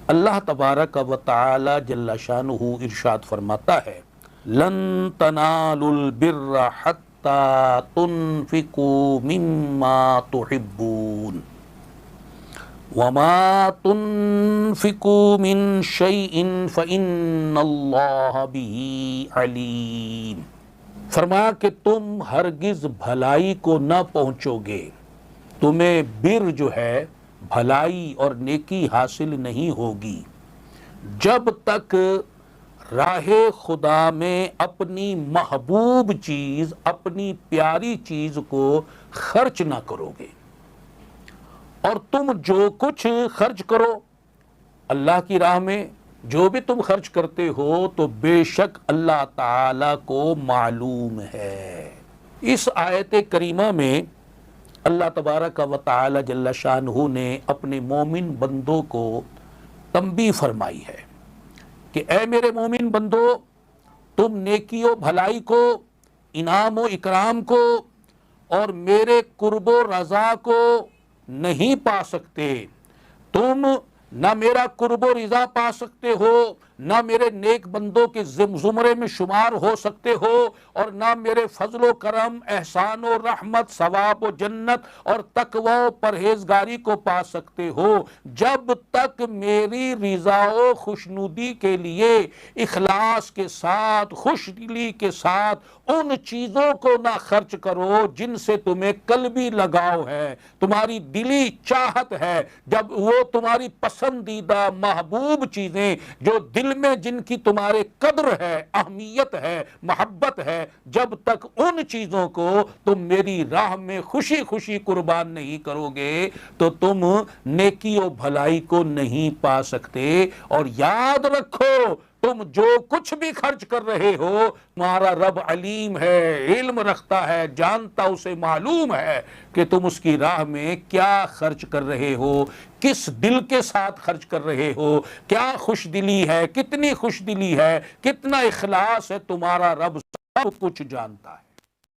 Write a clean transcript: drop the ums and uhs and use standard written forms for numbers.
اللہ تبارک و تعالی جل شانہ ارشاد فرماتا ہے لن تنالوا البر حتی تنفقوا مما تحبون وما تنفقوا من شیء فإن اللہ بہ علیم۔ فرمایا کہ تم ہرگز بھلائی کو نہ پہنچو گے، تمہیں بر جو ہے بھلائی اور نیکی حاصل نہیں ہوگی جب تک راہ خدا میں اپنی محبوب چیز، اپنی پیاری چیز کو خرچ نہ کرو گے۔ اور تم جو کچھ خرچ کرو اللہ کی راہ میں، جو بھی تم خرچ کرتے ہو تو بے شک اللہ تعالی کو معلوم ہے۔ اس آیت کریمہ میں اللہ تبارک و تعالی جل شانہ نے اپنے مومن بندوں کو تنبیہ فرمائی ہے کہ اے میرے مومن بندو، تم نیکی و بھلائی کو، انعام و اکرام کو اور میرے قرب و رضا کو نہیں پا سکتے۔ تم نہ میرا قرب و رضا پا سکتے ہو، نہ میرے نیک بندوں کے زمرے میں شمار ہو سکتے ہو، اور نہ میرے فضل و کرم، احسان و رحمت، ثواب و جنت اور تقوی و پرہیزگاری کو پا سکتے ہو جب تک میری رضا و خوشنودی کے لیے اخلاص کے ساتھ، خوش دلی کے ساتھ ان چیزوں کو نہ خرچ کرو جن سے تمہیں قلبی لگاؤ ہے، تمہاری دلی چاہت ہے، جب وہ تمہاری پسندیدہ محبوب چیزیں جو دل میں جن کی تمہارے قدر ہے، اہمیت ہے، محبت ہے، جب تک ان چیزوں کو تم میری راہ میں خوشی خوشی قربان نہیں کرو گے تو تم نیکی و بھلائی کو نہیں پا سکتے۔ اور یاد رکھو، تم جو کچھ بھی خرچ کر رہے ہو تمہارا رب علیم ہے، علم رکھتا ہے، جانتا، اسے معلوم ہے کہ تم اس کی راہ میں کیا خرچ کر رہے ہو، کس دل کے ساتھ خرچ کر رہے ہو، کیا خوش دلی ہے، کتنی خوش دلی ہے، کتنا اخلاص ہے، تمہارا رب سب کچھ جانتا ہے۔